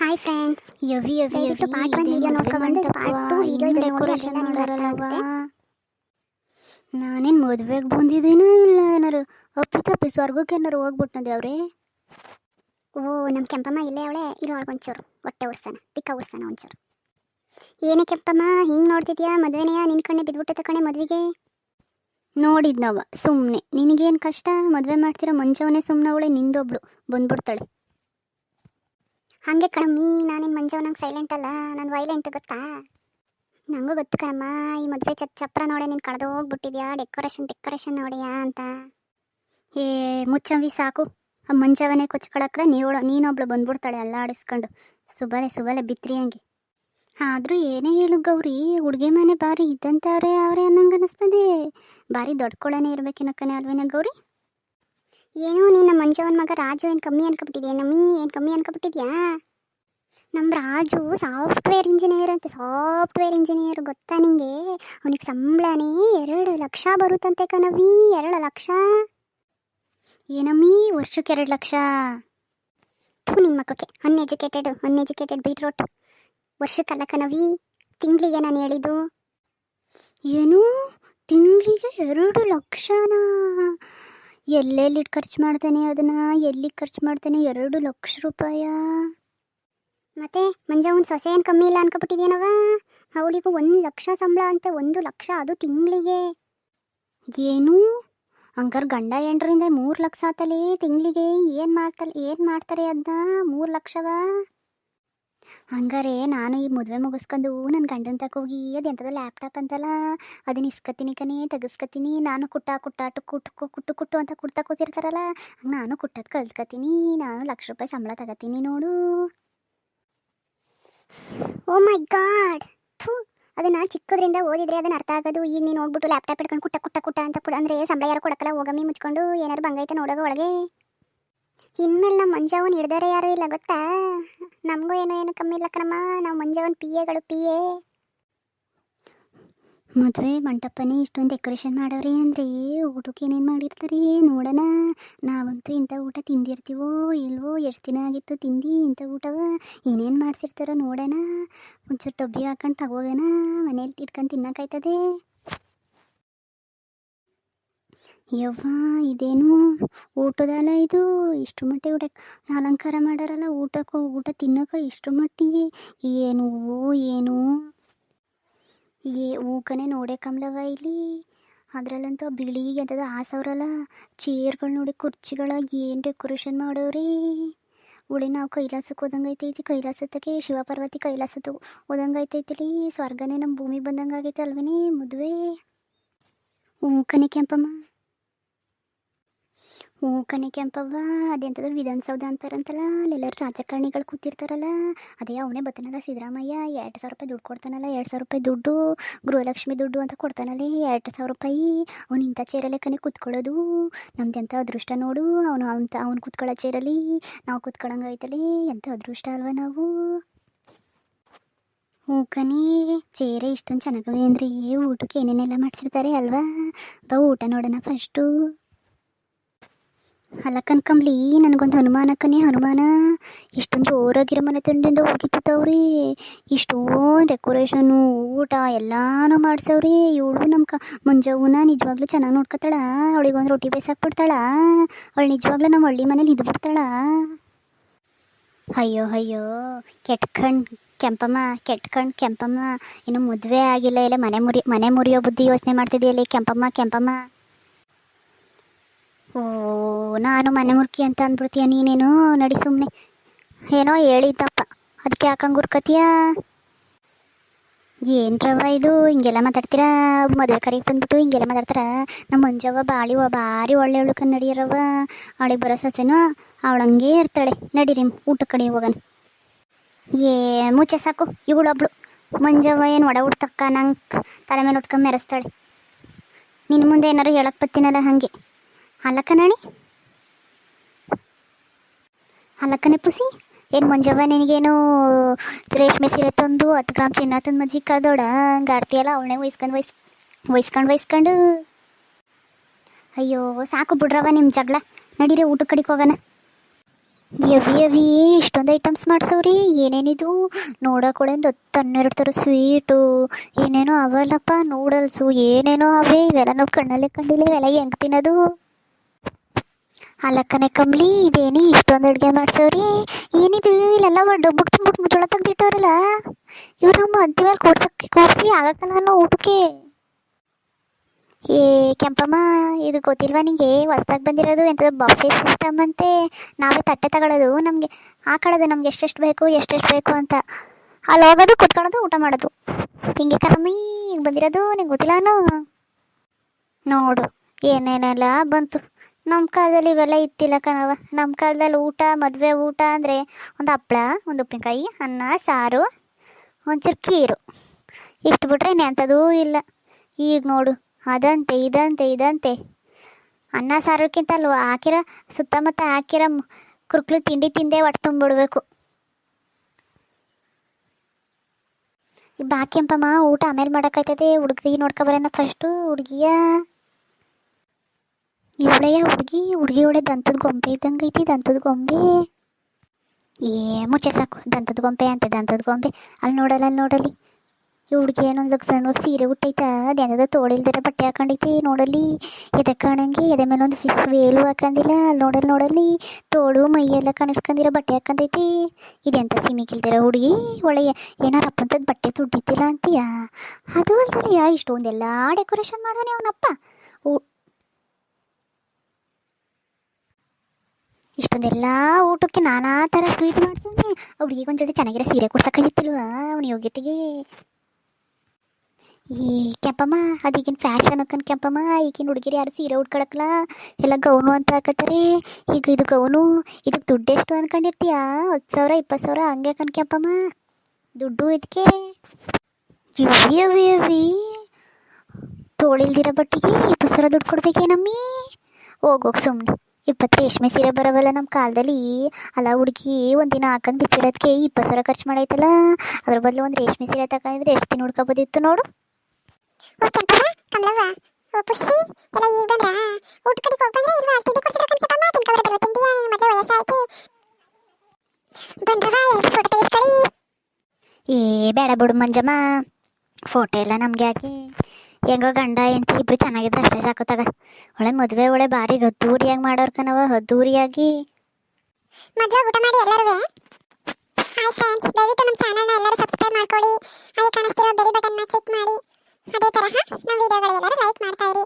Hi friends, ಯವಿ ಯವಿ ಯವಿ part 1 video ನೋಡ್ಕೊಂಡು part 2 video decoration ಮಾಡಾರಲ್ಲವಾ. ನಾನೇನು ಮದುವೆಗೆ ಬಂದಿದ್ದೀನೋ ಇಲ್ಲ ಏನಾರು ಅಪ್ಪಿ ಸ್ವರ್ಗಕ್ಕೆ ಏನಾರು ಹೋಗ್ಬಿಟ್ನದೆ ಅವ್ರೆ. ಓ ನಮ್ಮ ಕೆಂಪಮ್ಮ ಇಲ್ಲೇ ಅವಳೆ, ಇರೋಳಗೆ ಒಂಚೂರು ಹೊಟ್ಟೆ ಉರ್ಸನ ತಿಕ್ಕ ಉರ್ಸನ ಒಂಚೂರು. ಏನೇ ಕೆಂಪಮ್ಮ ಹಿಂಗೆ ನೋಡ್ತಿದ್ಯಾ? ಮದುವೆನೆಯ ನಿನ್ನ ಕಣ್ಣೆ ಬಿದ್ದುಬಿಟ್ಟೆ ಕಣೆ ಮದುವೆಗೆ. ನೋಡಿದ್ನವ ಸುಮ್ಮನೆ, ನಿನಗೇನು ಕಷ್ಟ? ಮದುವೆ ಮಾಡ್ತಿರೋ ಮಂಜವನೇ ಸುಮ್ಮನೆ ಅವಳೆ, ನಿಂದೊಬ್ಳು ಬಂದ್ಬಿಡ್ತಾಳೆ. ಹಾಗೆ ಕಣಮ್ಮಿ, ನಾನೇನು ಮಂಜವನಂಗೆ ಸೈಲೆಂಟ್ ಅಲ್ಲ, ನಾನು ವೈಲೆಂಟ್ ಗೊತ್ತಾ? ನನಗೂ ಗೊತ್ತು ಕಣಮ್ಮ, ಈ ಮದುವೆ ಚಪ್ರ ನೋಡೆ ನೀನು ಕಳೆದು ಹೋಗ್ಬಿಟ್ಟಿದ್ಯಾ, ಡೆಕೋರೇಷನ್ ನೋಡಿಯಾ ಅಂತ. ಏ ಮುಚ್ಚಂವಿ ಸಾಕು, ಆ ಮಂಜವನೇ ಕೊಚ್ಕೊಳಕ್ರ ನೀನೊಬ್ಳು ಬಂದ್ಬಿಡ್ತಾಳೆ ಎಲ್ಲ ಆಡಿಸ್ಕೊಂಡು ಸುಬಲೆ ಬಿತ್ರಿ ಹಂಗೆ. ಆದರೂ ಏನೇ ಹೇಳು ಗೌರಿ, ಹುಡುಗಿ ಮನೆ ಬಾರಿ ಇದ್ದಂಥವ್ರೆ ಅವರೇ ಅನ್ನಂಗೆ ಅನ್ನಿಸ್ತದೆ. ಭಾರಿ ದೊಡ್ಡಕೊಳನೇ ಇರ್ಬೇಕೇನಕ್ಕನೆ ಅಲ್ವೇನ ಗೌರಿ? ಏನೋ ನೀನು ಮಂಜವನ ಮಗ ರಾಜು ಏನು ಕಮ್ಮಿ ಅನ್ಕೊಬಿಟ್ಟಿದ್ಯಾ ನಮ್ಮಿ? ಏನು ಕಮ್ಮಿ ಅನ್ಕೊಬಿಟ್ಟಿದ್ಯಾ? ನಮ್ಮ ರಾಜು ಸಾಫ್ಟ್ವೇರ್ ಇಂಜಿನಿಯರ್ ಗೊತ್ತಾ ನಿಂಗೆ? ಅವನಿಗೆ ಸಂಬಳನೇ 2 ಲಕ್ಷ ಬರುತ್ತಂತೆ ಕಣವಿ. 2 ಲಕ್ಷ ಏನಮ್ಮಿ ವರ್ಷಕ್ಕೆ 2 ಲಕ್ಷ? ನಿನ್ನ ಮಕ್ಕಕ್ಕೆ ಅನ್ಎಜುಕೇಟೆಡ್ ಬೀಟ್ರೋಟ್. ವರ್ಷಕ್ಕಲ್ಲ ಕಣವಿ, ತಿಂಗಳಿಗೆ ನಾನು ಹೇಳಿದ್ದು. ಏನು ತಿಂಗಳಿಗೆ 2 ಲಕ್ಷನಾ? ಎಲ್ಲೆಲ್ಲಿ ಖರ್ಚು ಮಾಡ್ತಾನೆ ಅದನ್ನ? ಎಲ್ಲಿ ಖರ್ಚು ಮಾಡ್ತಾನೆ 2 ಲಕ್ಷ ರೂಪಾಯ? ಮತ್ತೆ ಮಂಜವನ್ ಸೊಸೆ ಏನು ಕಮ್ಮಿ ಇಲ್ಲ ಅನ್ಕೊಬಿಟ್ಟಿದ್ಯೇನವ? ಅವಳಿಗೂ 1 ಲಕ್ಷ ಸಂಬಳ ಅಂತೆ. 1 ಲಕ್ಷ, ಅದು ತಿಂಗಳಿಗೆ. ಏನು ಹಂಗಾರೆ ಗಂಡ ಹೆಂಡ್ರಿಂದ 3 ಲಕ್ಷ ಆತಲೇ ತಿಂಗಳಿಗೆ? ಏನು ಮಾಡ್ತಾರೆ ಅದನ್ನ 3 ಲಕ್ಷವ? ಹಂಗಾರೆ ನಾನು ಈ ಮದುವೆ ಮುಗಿಸ್ಕೊಂಡು ನನ್ನ ಗಂಡನ ತಗೋಗಿ ಅದು ಎಂಥದ್ದು ಲ್ಯಾಪ್ಟಾಪ್ ಅಂತಲ್ಲ, ಅದನ್ನ ಇಸ್ಕತ್ತೀನಿ ಕಣೆ, ತೆಗಿಸ್ಕತ್ತೀನಿ. ನಾನು ಕುಟ್ಟು ಅಂತ ಕುಡ್ತಾ ಕೂತಿರ್ತಾರಲ್ಲ, ನಾನು ಕುಟ್ಟೋದು ಕಲ್ತ್ಕತ್ತೀನಿ. ನಾನು 1 ಲಕ್ಷ ರೂಪಾಯಿ ಸಂಬಳ ತಗೋತೀನಿ ನೋಡು. ಓ ಮೈ ಗಾಡ್, ಅದನ್ನ ಚಿಕ್ಕದ್ರಿಂದ ಓದಿದ್ರೆ ಅದನ್ನ ಅರ್ಥ ಆಗೋದು. ಈಗ ನೀನು ಹೋಗ್ಬಿಟ್ಟು ಲ್ಯಾಪ್ಟಾಪ್ ಇಟ್ಕೊಂಡು ಕುಟ್ಟ ಅಂತ ಅಂದರೆ ಸಂಬಳ ಯಾರು ಕೊಡಕ್ಕಲ್ಲ. ಹೋಗಮ್ಮಿ ಮುಚ್ಕೊಂಡು ಏನಾರು ಬಂಗೈತೆ ನೋಡೋಗ ಒಳಗೆ. ಇನ್ಮೇಲೆ ನಮ್ಮ ಮಂಜವನ್ ಹಿಡ್ದಾರೆ ಯಾರು ಇಲ್ಲ ಗೊತ್ತಾ? ನಮಗೂ ಏನು ಕಮ್ಮಿ ಇಲ್ಲ ಕಣಮ್ಮ, ನಾವು ಮಂಜವನ್ ಪಿ ಎ. ಮದುವೆ ಮಂಟಪನೇ ಇಷ್ಟೊಂದು ಡೆಕೋರೇಷನ್ ಮಾಡವ್ರಿ ಅಂದರೆ ಊಟಕ್ಕೆ ಏನೇನು ಮಾಡಿರ್ತಾರೆ ನೋಡೋಣ. ನಾವಂತೂ ಇಂಥ ಊಟ ತಿಂದಿರ್ತೀವೋ ಇಲ್ವೋ? ಎಷ್ಟು ದಿನ ಆಗಿತ್ತು ತಿಂದು ಇಂಥ ಊಟವ? ಏನೇನು ಮಾಡಿಸಿರ್ತಾರೋ ನೋಡೋಣ. ಒಂಚೂರು ಡಬ್ಬಿ ಹಾಕೊಂಡು ತಗೋಗೋಣ, ಮನೇಲಿ ಇಟ್ಕೊಂಡು ತಿನ್ನೋಕ್ಕಾಯ್ತದೆ. ಯವ್ವ ಇದೇನು ಊಟದಲ್ಲ ಇದು? ಇಷ್ಟು ಮಟ್ಟಿಗೆ ಊಟ ಅಲಂಕಾರ ಮಾಡಾರಲ್ಲ ಊಟ ತಿನ್ನೋಕೆ ಇಷ್ಟು ಮಟ್ಟಿಗೆ? ಏನು ಊಕನೇ ನೋಡೇ ಕಮ್ಲವ ಇಲ್ಲಿ. ಅದರಲ್ಲಂತೂ ಬಿಳಿಗೆ ಅಂತದ ಆಸವ್ರಲ್ಲ ಚೇರ್ಗಳು ನೋಡಿ, ಕುರ್ಚಿಗಳ ಏನು ಡೆಕೋರೇಷನ್ ಮಾಡೋರಿ. ಉಳಿ ನಾವು ಕೈಲಾಸಕ್ಕೆ ಹೋದಂಗೈತೈತಿ. ಕೈಲಾಸತ್ತಕ್ಕೆ ಶಿವಪಾರ್ವತಿ ಕೈಲಾಸತ್ತು ಹೋದಂಗೈತೈತಿಲಿ. ಸ್ವರ್ಗನೇ ನಮ್ಮ ಭೂಮಿಗೆ ಬಂದಂಗೆ ಆಗೈತೆ ಅಲ್ವೇನೆ ಮದುವೆ. ಕನೆ ಕೆಂಪವ್ವ, ಅದೆಂಥದ್ದು ವಿಧಾನಸೌಧ ಅಂತಾರಂತಲ್ಲ, ಅಲ್ಲೆಲ್ಲರೂ ರಾಜಕಾರಣಿಗಳು ಕೂತಿರ್ತಾರಲ್ಲ, ಅದೇ ಅವನೇ ಬತ್ತನಲ್ಲ ಸಿದ್ದರಾಮಯ್ಯ. 2,000 ರೂಪಾಯಿ ದುಡ್ಡು ಕೊಡ್ತಾನಲ್ಲ, 2,000 ರೂಪಾಯಿ ದುಡ್ಡು, ಗೃಹಲಕ್ಷ್ಮಿ ದುಡ್ಡು ಅಂತ ಕೊಡ್ತಾನಲ್ಲಿ 2,000 ರೂಪಾಯಿ. ಅವ್ನು ಇಂಥ ಚೇರಲ್ಲೇ ಕನೆ ಕೂತ್ಕೊಳ್ಳೋದು. ನಮ್ದೆಂಥ ಅದೃಷ್ಟ ನೋಡು. ಅವ್ನು ಕೂತ್ಕೊಳ್ಳೋ ಚೇರಲ್ಲಿ ನಾವು ಕೂತ್ಕೊಳ್ಳೋಂಗೈತಲ್ಲಿ, ಎಂಥ ಅದೃಷ್ಟ ಅಲ್ವ ನಾವು. ಕನೆ ಚೇರೆ ಇಷ್ಟೊಂದು ಚೆನ್ನಾಗವೆ ಅಂದರೆ ಊಟಕ್ಕೆ ಏನೇನೆಲ್ಲ ಮಾಡಿಸಿರ್ತಾರೆ ಅಲ್ವಾ? ಊಟ ನೋಡೋಣ ಫಸ್ಟು. ಅಲ್ಲ ಕನ್ಕಂಬ್ಲಿ, ನನಗೊಂದು ಹನುಮಾನ. ಇಷ್ಟೊಂದು ಜೋರಾಗಿರೋ ಮನೆ ತಂಡಿಂದ ಹೋಗಿತ್ತವ್ರಿ. ಇಷ್ಟೊಂದು ಡೆಕೋರೇಷನು ಊಟ ಎಲ್ಲಾನು ಮಾಡ್ಸವ್ರಿ. ಇವಳು ನಮ್ಮ ಮಂಜವ್ವನ ನಿಜವಾಗ್ಲೂ ಚೆನ್ನಾಗಿ ನೋಡ್ಕೊತಾಳ. ಅವಳಿಗೊಂದು ರೊಟ್ಟಿ ಬೇಯಿಸಾಕ್ಬಿಡ್ತಾಳ. ಅವಳು ನಿಜವಾಗ್ಲೂ ನಮ್ಮ ಹಳ್ಳಿ ಮನೇಲಿ ಇದ್ಬಿಡ್ತಾಳ. ಅಯ್ಯೋ ಕೆಟ್ಕಂಡು ಕೆಂಪಮ್ಮ, ಇನ್ನು ಮದುವೆ ಆಗಿಲ್ಲ, ಇಲ್ಲ ಮನೆ ಮುರಿಯೋ ಬುದ್ಧಿ ಯೋಚನೆ ಮಾಡ್ತಿದ್ದೀಯಲ್ಲಿ ಕೆಂಪಮ್ಮ. ಓ ನಾನು ಮನೆ ಮುರ್ಕಿ ಅಂತ ಅಂದ್ಬಿಡ್ತೀಯ ನೀನೇನು? ನಡಿ ಸುಮ್ಮನೆ, ಏನೋ ಹೇಳಿದ್ದಪ್ಪ ಅದಕ್ಕೆ ಯಾಕಂಗೆ ಉರ್ಕತೀಯ? ಏನ್ರವ ಇದು ಹಿಂಗೆಲ್ಲ ಮಾತಾಡ್ತೀರಾ? ಮದುವೆ ಕರೆಗೆ ಬಂದ್ಬಿಟ್ಟು ಹಿಂಗೆಲ್ಲ ಮಾತಾಡ್ತಾರ? ನಮ್ಮ ಮಂಜವ್ವ ಭಾರಿ ಒಳ್ಳೆಯವಳು ಕನ್ನಡಿಯರವ್ವ. ಅವಳಿಗೆ ಬರೋ ಸೊಸೆನೋ ಅವಳಂಗೆ ಇರ್ತಾಳೆ. ನಡೀರಿ ಊಟ ಕಡೆ ಹೋಗೋಣ. ಮುಚ್ಚೆ ಸಾಕು. ಇವಳೊಬ್ಳು ಮಂಜವ್ವ ಏನು ಒಡ ಹುಡ್ತಕ್ಕ ನಂಗೆ ತಲೆ ಮೇಲೆ ಹೊತ್ಕೊಂಡು ಮೆರೆಸ್ತಾಳೆ. ನಿನ್ನ ಮುಂದೆ ಏನಾರು ಹೇಳಕ್ಕೆ ಬತ್ತೀನಲ್ಲ ಹಾಗೆ. ಅಲ್ಲಕ್ಕನೆ ಪುಸಿ, ಏನು ಮಂಜವ್ವ ನಿನಗೇನು ರೇಷ್ಮೆ ಸೀರೆ ತಂದು 10 ಗ್ರಾಮ್ ಚಿನ್ನ ತಂದು ಮಜ್ಜಿಗೆ ಕಳ್ದೋಡ ಗಾಡ್ತಿಯಲ್ಲ, ಅವಳನ್ನೇ ವಹಿಸ್ಕೊಂಡು. ಅಯ್ಯೋ ಸಾಕು ಬಿಡ್ರವ ನಿಮ್ಮ ಜಗಳ. ನಡೀರಿ ಊಟ ಕಡೆಗೆ ಹೋಗೋಣ. ಎವಿ ಎವಿ ಇಷ್ಟೊಂದು ಐಟಮ್ಸ್ ಮಾಡ್ಸವ್ರಿ. ಏನೇನಿದು ನೋಡಕೊಳಂದು 10-12 ಥರ ಸ್ವೀಟು, ಏನೇನೋ ಅವಲ್ಲಪ್ಪ, ನೂಡಲ್ಸು, ಏನೇನೋ ಅವೇ. ಇವೆಲ್ಲ ನಾವು ಕಣ್ಣಲ್ಲೇ ಕಂಡಿಲ್ಲ, ಇವೆಲ್ಲ ಹೆಂಗೆ ತಿನ್ನೋದು? ಅಲ್ಲಕ್ಕನೆ ಕಮ್ಲಿ, ಇದೇನಿ ಇಷ್ಟೊಂದು ಅಡುಗೆ ಮಾಡ್ಸವ್ರಿ. ಏನಿದು ಇಲ್ಲೆಲ್ಲ ಡಬ್ಬಕ್ಕೆ ತುಂಬಿಟ್ಟು ಮುಚ್ಚಳ ತೆಗ್ದಿಟ್ಟವ್ರಲ್ಲ. ಇವ್ರು ನಮ್ಮ ಅದ್ದಿ ಮೇಲೆ ಕೂರಿಸಿ ಆಗಕ್ಕಲ್ಲ ಅನ್ನೋ ಊಟಕ್ಕೆ. ಏ ಕೆಂಪಮ್ಮ, ಇದು ಗೊತ್ತಿಲ್ವಾ ನಿಂಗೆ? ಹೊಸ್ದಾಗಿ ಬಂದಿರೋದು ಎಂಥದ್ದು ಬಫೆ ಸಿಸ್ಟಮ್ ಅಂತೆ. ನಾವೇ ತಟ್ಟೆ ತಗೊಳ್ಳೋದು, ನಮಗೆ ಹಾಕೊಳ್ಳೋದು ನಮ್ಗೆ ಎಷ್ಟೆಷ್ಟು ಬೇಕು ಎಷ್ಟೆಷ್ಟು ಬೇಕು ಅಂತ. ಅಲ್ಲಿ ಹೋಗೋದು, ಕುತ್ಕೊಳ್ಳೋದು, ಊಟ ಮಾಡೋದು. ಹಿಂಗೆ ಕಣಮ್ಮಿ ಈಗ ಬಂದಿರೋದು, ನಿಂಗೆ ಗೊತ್ತಿಲ್ಲ ನೋಡು ಏನೇನೆಲ್ಲ ಬಂತು. ನಮ್ಮ ಕಾಲದಲ್ಲಿ ಇವೆಲ್ಲ ಇತ್ತಿಲ್ಲ ಕಣವ. ನಮ್ಮ ಕಾಲದಲ್ಲಿ ಊಟ, ಮದುವೆ ಊಟ ಅಂದರೆ ಒಂದು ಹಪ್ಪಳ, ಒಂದು ಉಪ್ಪಿನಕಾಯಿ, ಅನ್ನ ಸಾರು, ಒಂಚೂರು ಖೀರು, ಇಷ್ಟು ಬಿಟ್ರೆ ಎಂಥದೂ ಇಲ್ಲ. ಈಗ ನೋಡು, ಅದಂತೆ ಇದಂತೆ ಅನ್ನ ಸಾರೋಕ್ಕಿಂತ ಅಲ್ವ ಹಾಕಿರೋ ಸುತ್ತಮುತ್ತ ಹಾಕಿರೋ ಕುರ್ಕ್ಲು ತಿಂಡಿ ತಿಂದೇ ಹೊಟ್ಟೆ ತುಂಬಿಡ್ಬೇಕು. ಬಾಕ್ಯಂಪಮ್ಮ, ಊಟ ಆಮೇಲೆ ಮಾಡೋಕ್ಕಾಯ್ತದೆ. ಹುಡುಗಿ ನೋಡ್ಕೊಬರೋಣ ಫಸ್ಟು. ಹುಡುಗಿಯ ಇವಳೆಯ ಹುಡುಗಿ ಒಳ್ಳೆ ದಂತದ ಗೊಂಬೆ ಇದ್ದಂಗೆ ಐತಿ. ದಂತದ ಗೊಂಬೆ ಮುಚ್ಚೆ ಸಾಕು. ದಂತದ ಗೊಂಬೆ ಅಂತೆ, ದಂತದ ಗೊಂಬೆ. ಅಲ್ಲಿ ನೋಡಲಿ ಈ ಹುಡುಗಿ ಏನೊಂದು ಸಣ್ಣವಾಗಿ ಸೀರೆ ಉಟ್ಟೈತಾ, ಅದೇನದ ತೋಳಿಲ್ದಿರ ಬಟ್ಟೆ ಹಾಕೊಂಡೈತಿ. ನೋಡಲಿ ಎದೆ ಕಾಣಂಗೆ, ಎದೆ ಮೇಲೆ ಒಂದು ಫಿಕ್ಸ್ ವೇಲು ಹಾಕಂದಿಲ್ಲ. ಅಲ್ಲಿ ನೋಡಲಿ ತೋಳು ಮೈಯೆಲ್ಲ ಕಾಣಿಸ್ಕೊಂಡಿರೋ ಬಟ್ಟೆ ಹಾಕಂದೈತಿ. ಇದೆಂತ ಸಿಮಿಕಿಲ್ದಿರೋ ಹುಡುಗಿ. ಒಳ್ಳೆಯ ಏನಾರು ಅಪ್ಪಂಥದ್ದು ಬಟ್ಟೆ ದುಡ್ಡಿತ್ತಿಲ್ಲ ಅಂತೀಯ? ಅದು ಅಲ್ದಲೆಯ ಇಷ್ಟೊಂದೆಲ್ಲ ಡೆಕೋರೇಷನ್ ಮಾಡೋನೆ ಅವನಪ್ಪ. ಇಷ್ಟೊಂದೆಲ್ಲ ಊಟಕ್ಕೆ ನಾನಾ ಥರ ಸ್ವೀಟ್ ಮಾಡ್ಸೋನೆ. ಹುಡುಗಿಗೆ ಒಂದು ಜೊತೆ ಚೆನ್ನಾಗಿರೋ ಸೀರೆ ಕೊಡ್ಸೋಕ್ಕಾಗಿತ್ತಿಲ್ವ ಅವನ ಯೋಗ್ಯತೆಗೆ? ಈ ಕೆಂಪಮ್ಮ, ಅದೀಗಿನ ಫ್ಯಾಷನ್ ಅಕ್ಕನ್ ಕೆಂಪಮ್ಮ. ಈಗಿನ ಹುಡುಗಿರು ಯಾರು ಸೀರೆ ಉಟ್ಕೊಳಕ್ಕಲ್ಲ, ಎಲ್ಲ ಗೌನು ಅಂತ ಹಾಕತ್ತಾರೆ. ಈಗ ಇದು ಗೌನು, ಇದಕ್ಕೆ ದುಡ್ಡು ಎಷ್ಟು ಅನ್ಕೊಂಡಿರ್ತೀಯ? 10,000 20,000 ಹಂಗೆ ಕಣ್ ಕೆಂಪಮ್ಮ ದುಡ್ಡು ಇದಕ್ಕೆ. ಇವಿ ತೋಳಿಲ್ದಿರೋ ಬಟ್ಟಿಗೆ 20,000 ದುಡ್ಡು ಕೊಡ್ಬೇಕೇನಮ್ಮಿ? ಹೋಗೋಗಿ ಸುಮ್ಮನೆ. 20 ರೇಷ್ಮೆ ಸೀರೆ ಬರೋವಲ್ಲ ನಮ್ಮ ಕಾಲದಲ್ಲಿ. ಅಲ್ಲ ಹುಡುಗಿ ಒಂದಿನ ಹಾಕೊಂಡು ಬಿಚ್ಚಿಡೋದಕ್ಕೆ 20,000 ಖರ್ಚು ಮಾಡೈತಲ್ಲ. ಅದ್ರ ಬದಲು ಒಂದು ರೇಷ್ಮೆ ಸೀರೆ ತಗೊಂಡಿದ್ರೆ ಎಷ್ಟು ದಿನ ಹುಡ್ಕೋಬೋದಿತ್ತು ನೋಡು. ಏ ಬೇಡ ಬಿಡು ಮಂಜಮ್ಮ, ಫೋಟೋ ಎಲ್ಲ ನಮಗೆ ಹಾಕಿ. ಹೆಂಗೋ ಗಂಡ ಹೆಂಡ್ತಿ ಇಬ್ರು ಚೆನ್ನಾಗಿದ್ರೆ ಅಷ್ಟೇ ಸಾಕು ತಗ. ಒಳ್ಳೆ ಮದುವೆ ಒಳ್ಳೆ ಭಾರಿ ಅದ್ದೂರಿಯಾಗಿ ಮಾಡೋರ್ ಕಣವ, ಅದ್ದೂರಿಯಾಗಿ ಮದುವೆ ಊಟ ಮಾಡಿ ಎಲ್ಲರೂ. ಹಾಯ್ ಫ್ರೆಂಡ್ಸ್, ದಯವಿಟ್ಟು ನಮ್ಮ ಚಾನಲ್ನ ಎಲ್ಲರೂ ಸಬ್ಸ್ಕ್ರೈಬ್ ಮಾಡ್ಕೊಳ್ಳಿ. ಹಾಗೆ ಕಾಣಿಸ್ತಿರೋ ಬೆಲ್ ಬಟನ್ನ ಕ್ಲಿಕ್ ಮಾಡಿ. ಅದೇ ತರಹ ನಮ್ಮ ವಿಡಿಯೋಗಳೆಲ್ಲರೂ ಲೈಕ್ ಮಾಡ್ತಾ ಇರಿ.